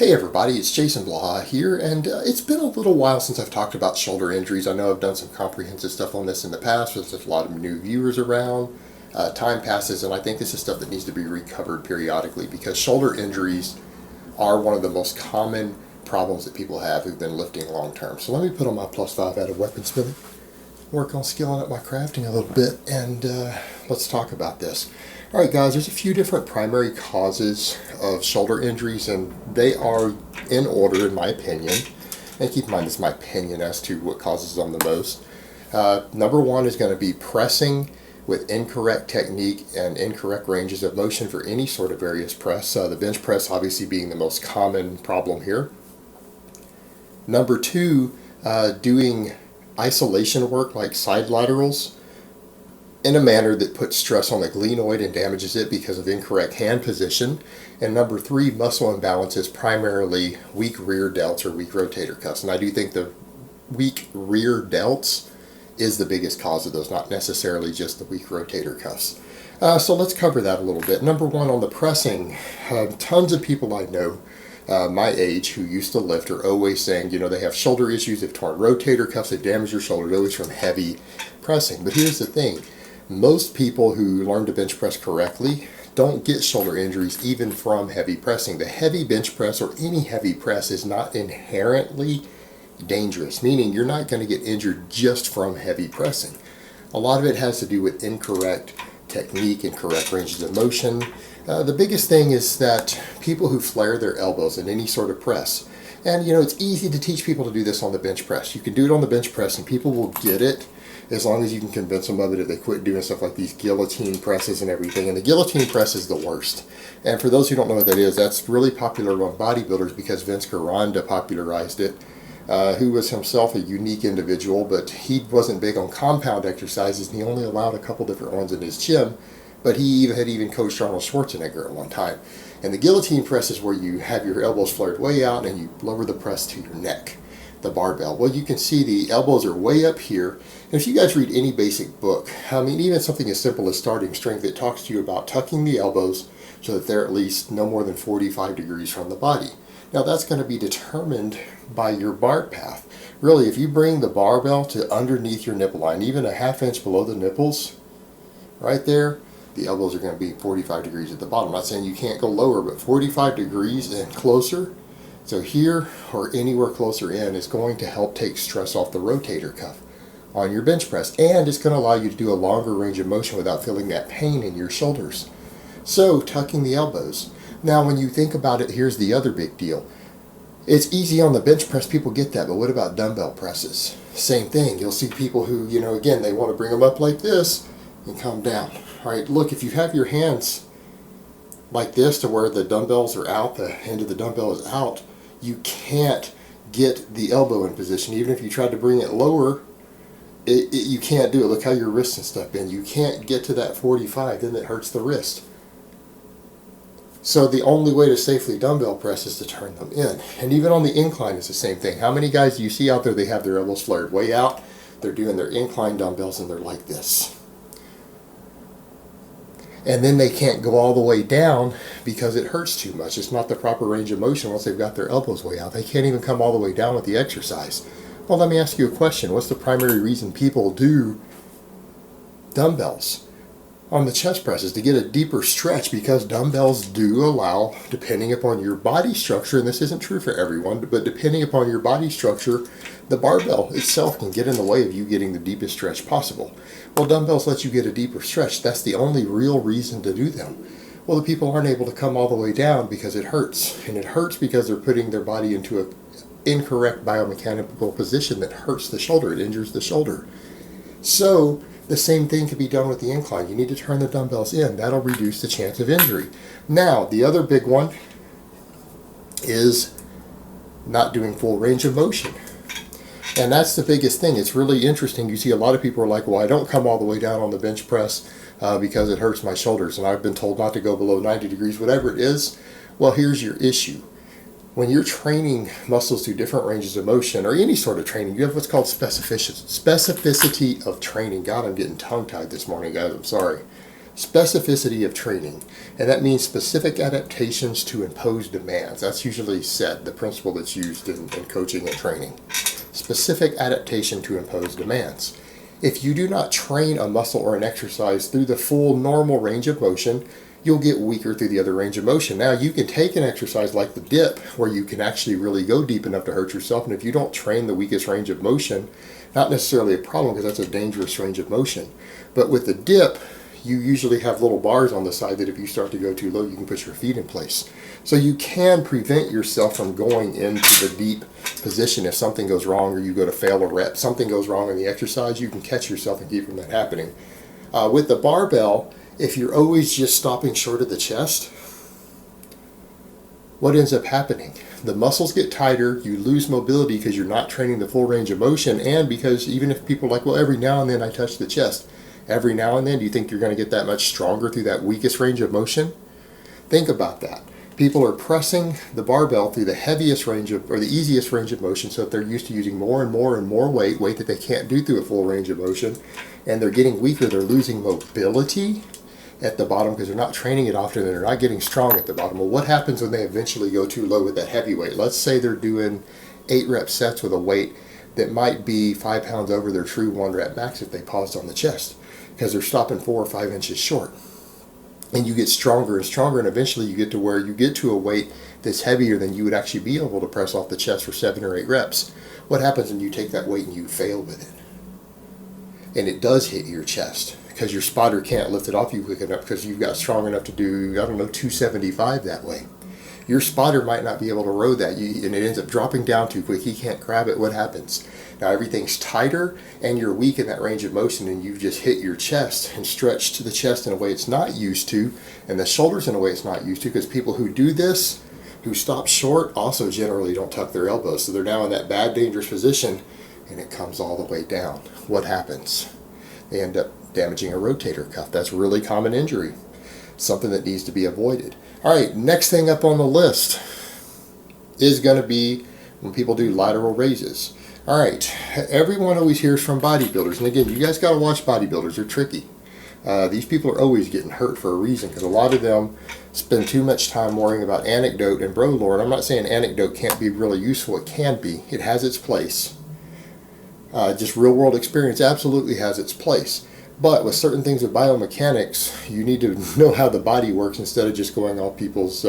Hey everybody, it's Jason Blaha here, and it's been a little while since I've talked about shoulder injuries. I know I've done some comprehensive stuff on this in the past, but there's a lot of new viewers around. Time passes, and I think this is stuff that needs to be recovered periodically because shoulder injuries are one of the most common problems that people have who've been lifting long term. So let me put on my +5 out of weaponsmithing, work on skilling up my crafting a little bit, and let's talk about this. All right, guys, there's a few different primary causes of shoulder injuries, and they are in order, in my opinion. And keep in mind, it's my opinion as to what causes them the most. Number one is going to be pressing with incorrect technique and incorrect ranges of motion for any sort of various press. The bench press obviously being the most common problem here. Number two, doing isolation work like side laterals in a manner that puts stress on the glenoid and damages it because of incorrect hand position. And number three, muscle imbalances, primarily weak rear delts or weak rotator cuffs. And I do think the weak rear delts is the biggest cause of those, not necessarily just the weak rotator cuffs. So let's cover that a little bit. Number one, on the pressing, tons of people I know my age who used to lift are always saying, they have shoulder issues, they've torn rotator cuffs, they've damaged their shoulder, always from heavy pressing. But here's the thing. Most people who learn to bench press correctly don't get shoulder injuries even from heavy pressing. The heavy bench press or any heavy press is not inherently dangerous, meaning you're not going to get injured just from heavy pressing. A lot of it has to do with incorrect technique, incorrect ranges of motion. The biggest thing is that people who flare their elbows in any sort of press, and it's easy to teach people to do this on the bench press. You can do it on the bench press and people will get it as long as you can convince them of it if they quit doing stuff like these guillotine presses and everything. And the guillotine press is the worst. And for those who don't know what that is, that's really popular among bodybuilders because Vince Gironda popularized it, who was himself a unique individual, but he wasn't big on compound exercises and he only allowed a couple different ones in his gym. But he had even coached Arnold Schwarzenegger at one time. And the guillotine press is where you have your elbows flared way out and you lower the press to your neck, the barbell. Well, you can see the elbows are way up here. And if you guys read any basic book, even something as simple as Starting Strength, it talks to you about tucking the elbows so that they're at least no more than 45 degrees from the body. Now that's going to be determined by your bar path. Really, if you bring the barbell to underneath your nipple line, even a ½ inch below the nipples, right there, the elbows are going to be 45 degrees at the bottom. I'm not saying you can't go lower, but 45 degrees and closer. So here or anywhere closer in is going to help take stress off the rotator cuff on your bench press, and it's going to allow you to do a longer range of motion without feeling that pain in your shoulders. So tucking the elbows. Now when you think about it, here's the other big deal. It's easy on the bench press, people get that, but what about dumbbell presses? Same thing. You'll see people who, again, they want to bring them up like this and come down. All right, look, if you have your hands like this to where the dumbbells are out, the end of the dumbbell is out, you can't get the elbow in position. Even if you tried to bring it lower, you can't do it. Look how your wrists and stuff bend. You can't get to that 45, then it hurts the wrist. So the only way to safely dumbbell press is to turn them in. And even on the incline, it's the same thing. How many guys do you see out there, they have their elbows flared way out, they're doing their incline dumbbells and they're like this. And then they can't go all the way down because it hurts too much. It's not the proper range of motion once they've got their elbows way out. They can't even come all the way down with the exercise. Well, let me ask you a question. What's the primary reason people do dumbbells on the chest presses? To get a deeper stretch, because dumbbells do allow, depending upon your body structure, and this isn't true for everyone, but depending upon your body structure, the barbell itself can get in the way of you getting the deepest stretch possible. Well, dumbbells let you get a deeper stretch. That's the only real reason to do them. Well, the people aren't able to come all the way down because it hurts. And it hurts because they're putting their body into an incorrect biomechanical position that hurts the shoulder. It injures the shoulder. So the same thing can be done with the incline. You need to turn the dumbbells in. That'll reduce the chance of injury. Now, the other big one is not doing full range of motion. And that's the biggest thing. It's really interesting. You see a lot of people are like, well, I don't come all the way down on the bench press because it hurts my shoulders. And I've been told not to go below 90 degrees, whatever it is. Well, here's your issue. When you're training muscles through different ranges of motion, or any sort of training, you have what's called specificity of training. God, I'm getting tongue-tied this morning, guys. I'm sorry. Specificity of training, and that means specific adaptations to impose demands. That's usually SET, the principle that's used in coaching and training. Specific adaptation to impose demands. If you do not train a muscle or an exercise through the full normal range of motion, you'll get weaker through the other range of motion. Now, you can take an exercise like the dip, where you can actually really go deep enough to hurt yourself, and if you don't train the weakest range of motion, not necessarily a problem because that's a dangerous range of motion. But with the dip, you usually have little bars on the side that if you start to go too low, you can put your feet in place. So you can prevent yourself from going into the deep position if something goes wrong or you go to fail a rep. Something goes wrong in the exercise, you can catch yourself and keep from that happening. With the barbell, if you're always just stopping short of the chest, what ends up happening? The muscles get tighter, you lose mobility because you're not training the full range of motion, and because even if people are like, well, every now and then I touch the chest. Every now and then, do you think you're going to get that much stronger through that weakest range of motion? Think about that. People are pressing the barbell through the heaviest range of, or the easiest range of motion, so if they're used to using more and more and more weight that they can't do through a full range of motion, and they're getting weaker, they're losing mobility at the bottom because they're not training it often and they're not getting strong at the bottom. Well, what happens when they eventually go too low with that heavy weight? Let's say they're doing 8 rep sets with a weight that might be 5 pounds over their true 1 rep max if they paused on the chest, because they're stopping 4 or 5 inches short. And you get stronger and stronger, and eventually you get to where you get to a weight that's heavier than you would actually be able to press off the chest for 7 or 8 reps. What happens when you take that weight and you fail with it? And it does hit your chest because your spotter can't lift it off you quick enough because you've got strong enough to do, 275 that way. Your spotter might not be able to row that, and it ends up dropping down too quick. He can't grab it. What happens? Now everything's tighter, and you're weak in that range of motion, and you've just hit your chest and stretched the chest in a way it's not used to, and the shoulders in a way it's not used to, because people who do this, who stop short, also generally don't tuck their elbows. So they're now in that bad, dangerous position, and it comes all the way down. What happens? They end up damaging a rotator cuff. That's a really common injury. Something that needs to be avoided. All right, next thing up on the list is going to be when people do lateral raises. All right, everyone always hears from bodybuilders, and again, you guys got to watch bodybuilders. They're tricky. These people are always getting hurt for a reason, because a lot of them spend too much time worrying about anecdote and bro lore. And I'm not saying anecdote can't be really useful. It can be. It has its place. Just real world experience absolutely has its place. But with certain things with biomechanics, you need to know how the body works instead of just going off people's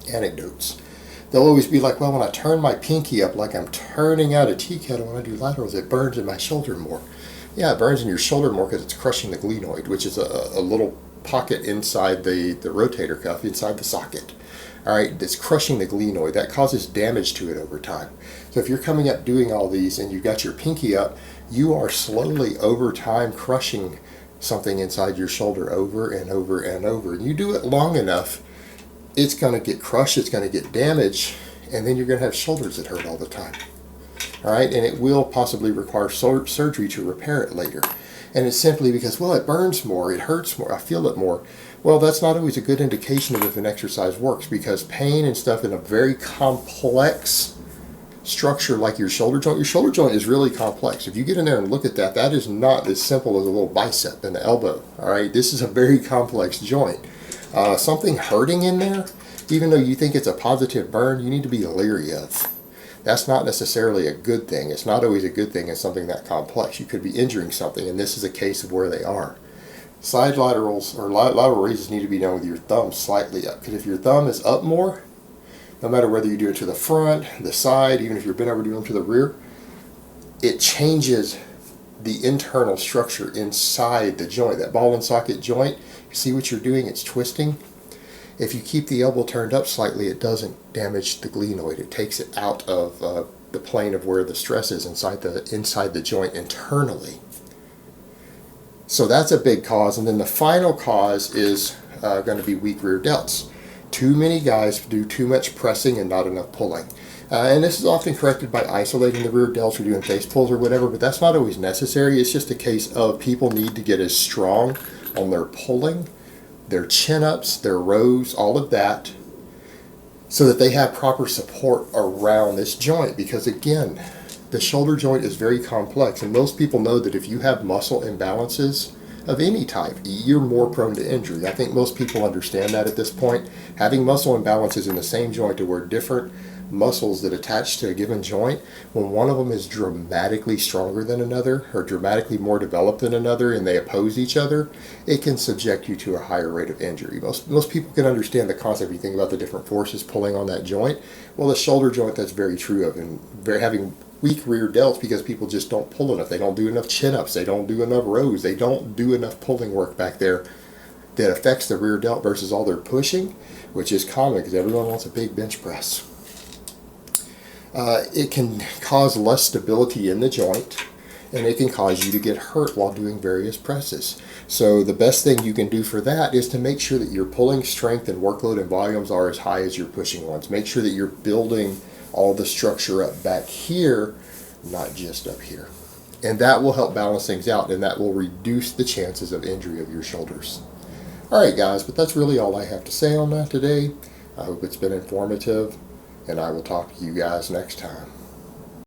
anecdotes. They'll always be like, well, when I turn my pinky up like I'm turning out a tea kettle when I do laterals, it burns in my shoulder more. Yeah, it burns in your shoulder more because it's crushing the glenoid, which is a little pocket inside the rotator cuff, inside the socket. All right, that's crushing the glenoid. That causes damage to it over time. So if you're coming up doing all these and you've got your pinky up, you are slowly over time crushing something inside your shoulder over and over and over. And you do it long enough, it's going to get crushed, it's going to get damaged, and then you're going to have shoulders that hurt all the time. All right, and it will possibly require surgery to repair it later. And it's simply because, well, it burns more, it hurts more, I feel it more. Well, that's not always a good indication of if an exercise works, because pain and stuff in a very complex structure like your shoulder joint is really complex. If you get in there and look at that, that is not as simple as a little bicep and the elbow. All right, this is a very complex joint. Something hurting in there, even though you think it's a positive burn, you need to be leery of. That's not necessarily a good thing. It's not always a good thing in something that complex. You could be injuring something, and this is a case of where they are. Side laterals or lateral raises need to be done with your thumb slightly up, because if your thumb is up more, no matter whether you do it to the front, the side, even if you're bent over doing them to the rear, it changes the internal structure inside the joint. That ball and socket joint, you see what you're doing? It's twisting. If you keep the elbow turned up slightly, it doesn't damage the glenoid. It takes it out of the plane of where the stress is inside the joint internally. So that's a big cause. And then the final cause is going to be weak rear delts. Too many guys do too much pressing and not enough pulling. And this is often corrected by isolating the rear delts or doing face pulls or whatever, but that's not always necessary. It's just a case of people need to get as strong on their pulling, their chin-ups, their rows, all of that, so that they have proper support around this joint. Because again, the shoulder joint is very complex, and most people know that if you have muscle imbalances of any type, you're more prone to injury. I think most people understand that at this point. Having muscle imbalances in the same joint to where different muscles that attach to a given joint, when one of them is dramatically stronger than another or dramatically more developed than another and they oppose each other, it can subject you to a higher rate of injury. Most people can understand the concept. You think about the different forces pulling on that joint. Well, the shoulder joint, that's very true of, and having weak rear delts because people just don't pull enough. They don't do enough chin-ups. They don't do enough rows. They don't do enough pulling work back there that affects the rear delt versus all their pushing, which is common because everyone wants a big bench press. It can cause less stability in the joint, and it can cause you to get hurt while doing various presses. So the best thing you can do for that is to make sure that your pulling strength and workload and volumes are as high as your pushing ones. Make sure that you're building all the structure up back here, not just up here. And that will help balance things out, and that will reduce the chances of injury of your shoulders. Alright guys, but that's really all I have to say on that today. I hope it's been informative, and I will talk to you guys next time.